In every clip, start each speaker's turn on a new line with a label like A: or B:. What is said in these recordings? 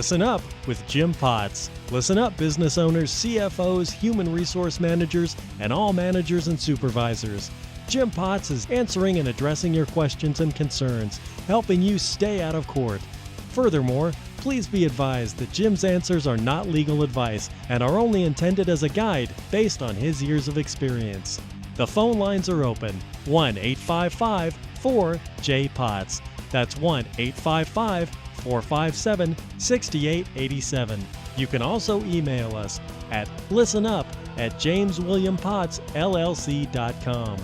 A: Listen Up with Jim Potts. Listen up, business owners, CFOs, human resource managers, and all managers and supervisors. Jim Potts is answering and addressing your questions and concerns, helping you stay out of court. Furthermore, please be advised that Jim's answers are not legal advice and are only intended as a guide based on his years of experience. The phone lines are open. 1-855-4-J-POTS. That's 1-855-457-6887. You can also email us at listenup@jameswilliampottsllc.com.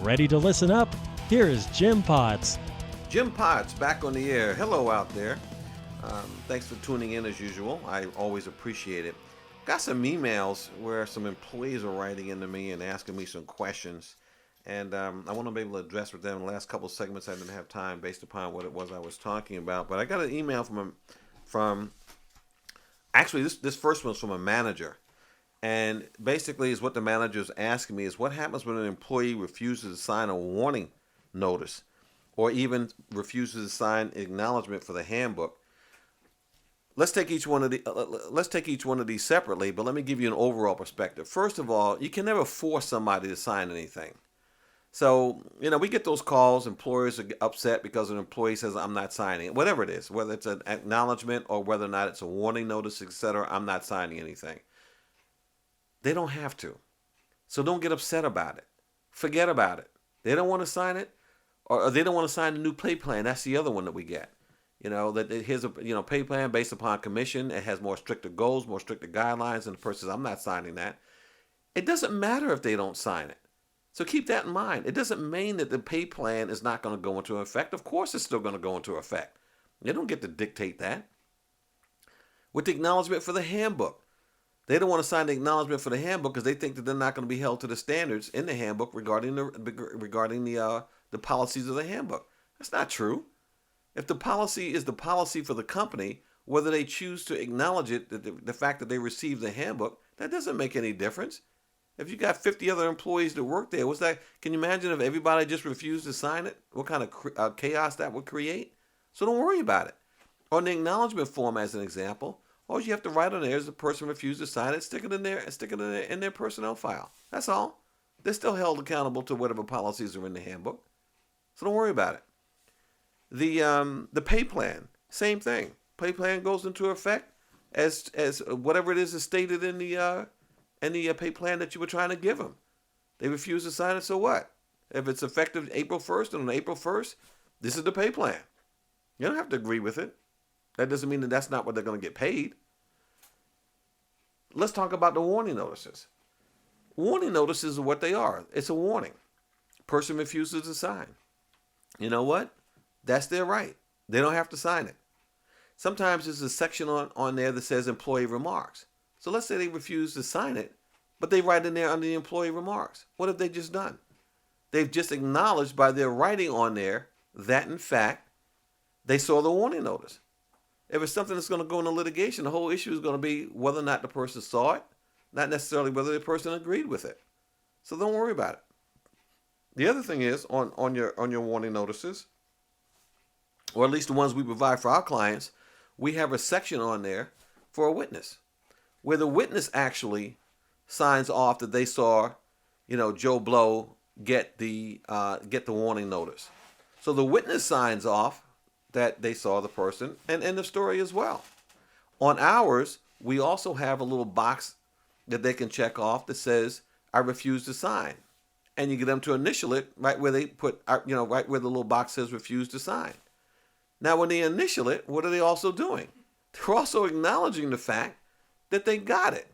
A: Ready to listen up? Here is Jim Potts.
B: Jim Potts back on the air. Hello out there. Thanks for tuning in as usual. I always appreciate it. Got some emails where some employees are writing into me and asking me some questions. And I want to be able to address with them. In the last couple of segments, I didn't have time based upon what it was I was talking about. But I got an email from actually, this first one's from a manager. And basically is what the manager is asking me is what happens when an employee refuses to sign a warning notice or even refuses to sign acknowledgement for the handbook. Let's take each one of these separately, but let me give you an overall perspective. First of all, you can never force somebody to sign anything. So, we get those calls, employers are upset because an employee says, I'm not signing it. Whatever it is, whether it's an acknowledgement or whether or not it's a warning notice, etc., I'm not signing anything. They don't have to. So don't get upset about it. Forget about it. They don't want to sign it, or they don't want to sign the new pay plan. That's the other one that we get. That here's a pay plan based upon commission. It has more stricter goals, more stricter guidelines, and the person says, I'm not signing that. It doesn't matter if they don't sign it. So keep that in mind. It doesn't mean that the pay plan is not going to go into effect. Of course it's still going to go into effect. They don't get to dictate that. With the acknowledgement for the handbook, they don't want to sign the acknowledgement for the handbook because they think that they're not going to be held to the standards in the handbook regarding the policies of the handbook. That's not true. If the policy is the policy for the company, whether they choose to acknowledge it, the fact that they received the handbook, that doesn't make any difference. If you got 50 other employees that work there, can you imagine if everybody just refused to sign it? What kind of chaos that would create? So don't worry about it. On the acknowledgement form, as an example, all you have to write on there is the person refused to sign it, stick it in their personnel file. That's all. They're still held accountable to whatever policies are in the handbook. So don't worry about it. The pay plan, same thing. Pay plan goes into effect as whatever it is stated in the pay plan that you were trying to give them. They refuse to sign it, so what? If it's effective April 1st, and on April 1st, this is the pay plan. You don't have to agree with it. That doesn't mean that that's not what they're going to get paid. Let's talk about the warning notices. Warning notices are what they are. It's a warning. Person refuses to sign. You know what? That's their right. They don't have to sign it. Sometimes there's a section on there that says employee remarks. So let's say they refuse to sign it, but they write in there under the employee remarks. What have they just done? They've just acknowledged by their writing on there that, in fact, they saw the warning notice. If it's something that's going to go into litigation, the whole issue is going to be whether or not the person saw it, not necessarily whether the person agreed with it. So don't worry about it. The other thing is, on your warning notices, or at least the ones we provide for our clients, we have a section on there for a witness, where the witness actually signs off that they saw, Joe Blow get the warning notice. So the witness signs off that they saw the person, and end of story as well. On ours, we also have a little box that they can check off that says, I refuse to sign. And you get them to initial it right where they put, right where the little box says refuse to sign. Now, when they initial it, what are they also doing? They're also acknowledging the fact that they got it.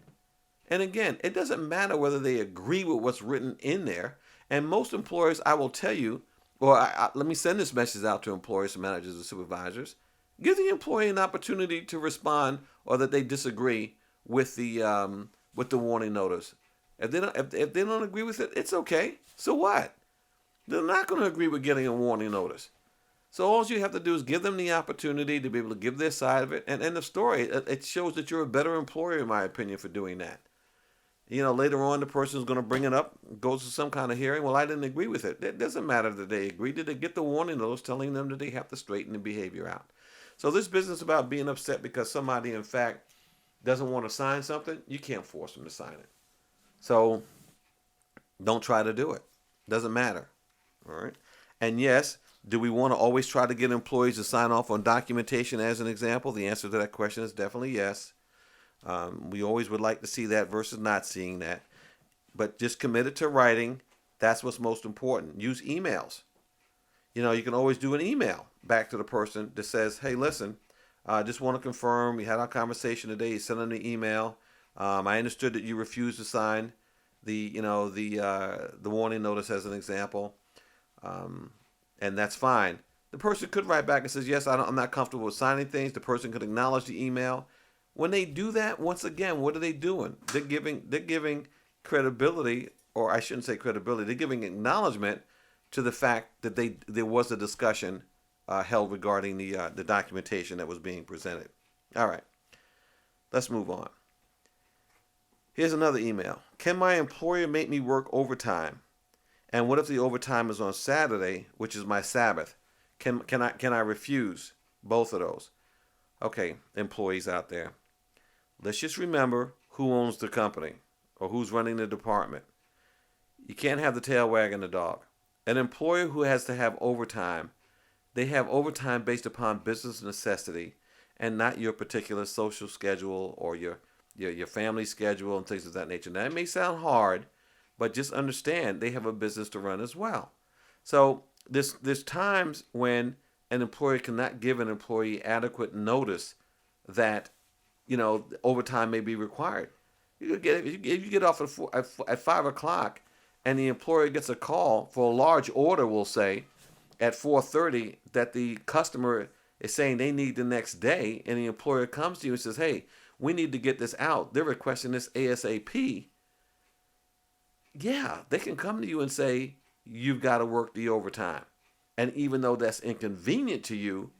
B: And again, it doesn't matter whether they agree with what's written in there. And most employers, I will tell you, let me send this message out to employers, managers, and supervisors. Give the employee an opportunity to respond or that they disagree with the warning notice. If they don't agree with it, it's okay. So what? They're not going to agree with getting a warning notice. So all you have to do is give them the opportunity to be able to give their side of it. And end of story. It shows that you're a better employer, in my opinion, for doing that. Later on, the person is going to bring it up, goes to some kind of hearing. Well, I didn't agree with it. It doesn't matter that they agreed. Did they get the warning notice telling them that they have to straighten the behavior out? So this business about being upset because somebody, in fact, doesn't want to sign something, you can't force them to sign it. So don't try to do it. Doesn't matter. All right. And yes, do we want to always try to get employees to sign off on documentation as an example? The answer to that question is definitely yes. We always would like to see that versus not seeing that. But just commit it to writing. That's what's most important. Use emails. You can always do an email back to the person that says, hey, listen, I just want to confirm we had our conversation today. You sent them the email. I understood that you refused to sign the warning notice as an example. And that's fine. The person could write back and says, yes, I'm not comfortable with signing things. The person could acknowledge the email. When they do that, once again, what are they doing? They're giving credibility, or I shouldn't say credibility. They're giving acknowledgement to the fact that there was a discussion held regarding the documentation that was being presented. All right, let's move on. Here's another email. Can my employer make me work overtime? And what if the overtime is on Saturday, which is my Sabbath? Can I refuse both of those? Okay, employees out there, let's just remember who owns the company or who's running the department. You can't have the tail wagging the dog. An employer who has to have overtime, they have overtime based upon business necessity and not your particular social schedule or your family schedule and things of that nature. Now, it may sound hard, but just understand they have a business to run as well. So there's times when an employer cannot give an employee adequate notice that overtime may be required. If you get off at 5 o'clock and the employer gets a call for a large order, we'll say, at 4:30 that the customer is saying they need the next day, and the employer comes to you and says, hey, we need to get this out. They're requesting this ASAP. Yeah, they can come to you and say, you've got to work the overtime. And even though that's inconvenient to you,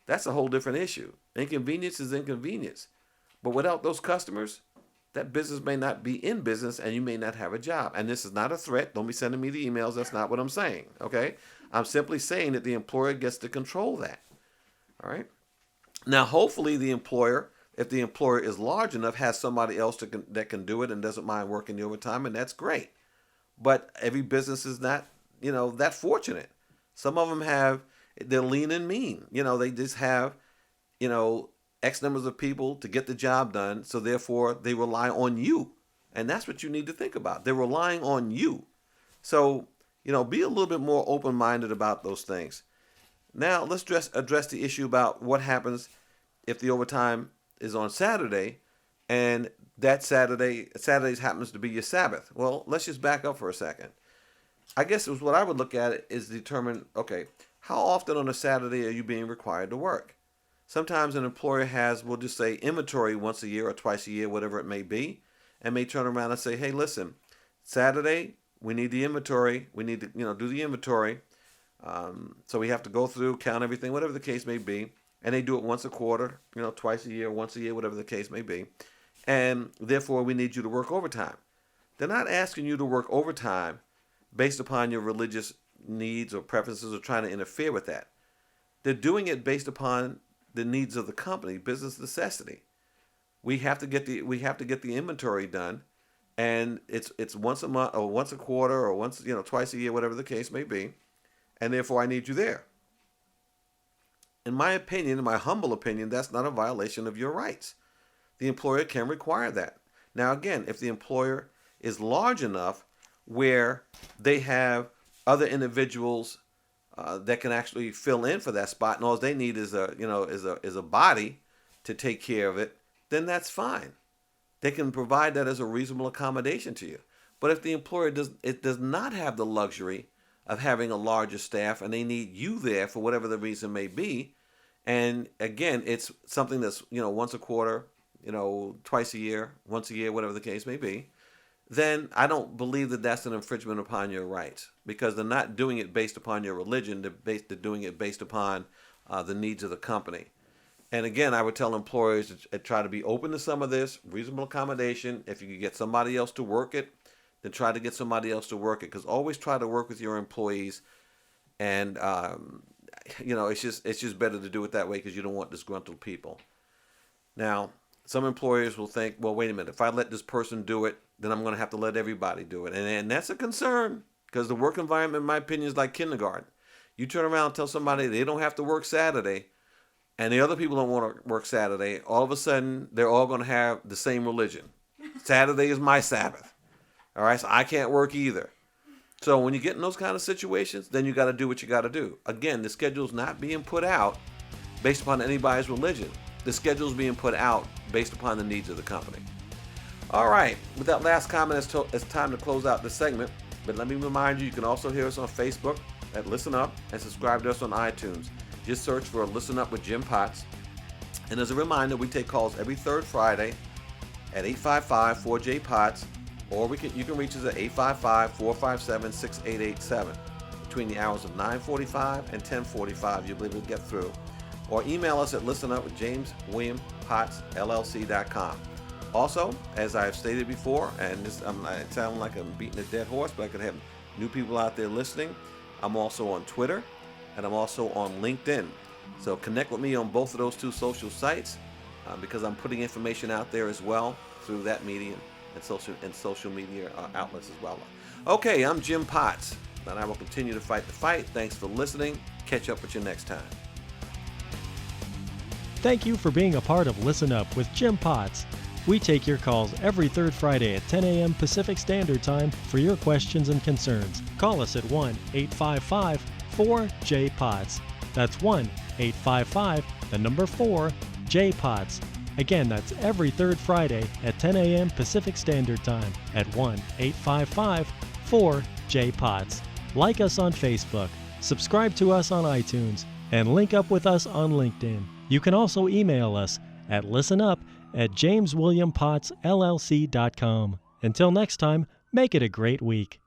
B: that's a whole different issue. Inconvenience is inconvenience. But without those customers, that business may not be in business and you may not have a job. And this is not a threat. Don't be sending me the emails. That's not what I'm saying. Okay? I'm simply saying that the employer gets to control that. All right? Now, hopefully the employer, if the employer is large enough, has somebody else that can do it and doesn't mind working the overtime, and that's great. But every business is not, that fortunate. Some of them they're lean and mean. They just have, X numbers of people to get the job done. So therefore they rely on you. And that's what you need to think about. They're relying on you. So, be a little bit more open-minded about those things. Now let's address the issue about what happens if the overtime is on Saturday and that Saturday happens to be your Sabbath. Well, let's just back up for a second. I guess what I would look at is determine, okay, how often on a Saturday are you being required to work? Sometimes an employer has, we'll just say, inventory once a year or twice a year, whatever it may be, and may turn around and say, hey, listen, Saturday, we need the inventory. We need to, do the inventory. So we have to go through, count everything, whatever the case may be. And they do it once a quarter, twice a year, once a year, whatever the case may be. And therefore, we need you to work overtime. They're not asking you to work overtime based upon your religious needs or preferences or trying to interfere with that. They're doing it based upon the needs of the company, business necessity. We have to get the inventory done, and it's once a month or once a quarter or once twice a year, whatever the case may be, and therefore I need you there. In my opinion, in my humble opinion, that's not a violation of your rights. The employer can require that. Now again, if the employer is large enough where they have other individuals that can actually fill in for that spot, and all they need is a body to take care of it, then that's fine. They can provide that as a reasonable accommodation to you. But if the employer does not have the luxury of having a larger staff and they need you there for whatever the reason may be, and again, it's something that's once a quarter, twice a year, once a year, whatever the case may be, then I don't believe that that's an infringement upon your rights, because they're not doing it based upon your religion. They're doing it based upon the needs of the company. And again, I would tell employers to try to be open to some of this, reasonable accommodation. If you can get somebody else to work it, then try to get somebody else to work it, because always try to work with your employees. And it's just better to do it that way because you don't want disgruntled people. Now, some employers will think, well, wait a minute, if I let this person do it, then I'm going to have to let everybody do it. And that's a concern because the work environment, in my opinion, is like kindergarten. You turn around and tell somebody they don't have to work Saturday, and the other people don't want to work Saturday, all of a sudden, they're all going to have the same religion. Saturday is my Sabbath. All right, so I can't work either. So when you get in those kind of situations, then you got to do what you got to do. Again, the schedule's not being put out based upon anybody's religion. The schedule's being put out based upon the needs of the company. All right, with that last comment, it's time to close out this segment. But let me remind you, you can also hear us on Facebook at Listen Up and subscribe to us on iTunes. Just search for Listen Up with Jim Potts. And as a reminder, we take calls every third Friday at 855-4J-POTS, or you can reach us at 855-457-6887. Between the hours of 9:45 and 10:45, you'll be able to get through. Or email us at listenupwithjameswilliampottslllc.com. Also, as I've stated before, and it sounds like I'm beating a dead horse, but I could have new people out there listening. I'm also on Twitter, and I'm also on LinkedIn. So connect with me on both of those two social sites because I'm putting information out there as well through that medium and social media outlets as well. Okay, I'm Jim Potts, and I will continue to fight the fight. Thanks for listening. Catch up with you next time.
A: Thank you for being a part of Listen Up with Jim Potts. We take your calls every third Friday at 10 a.m. Pacific Standard Time for your questions and concerns. Call us at 1-855-4J-POTS. That's 1-855-4J-POTS. Again, that's every third Friday at 10 a.m. Pacific Standard Time at 1-855-4J-POTS. Like us on Facebook, subscribe to us on iTunes, and link up with us on LinkedIn. You can also email us at listenup@jameswilliampottsllc.com. Until next time, make it a great week.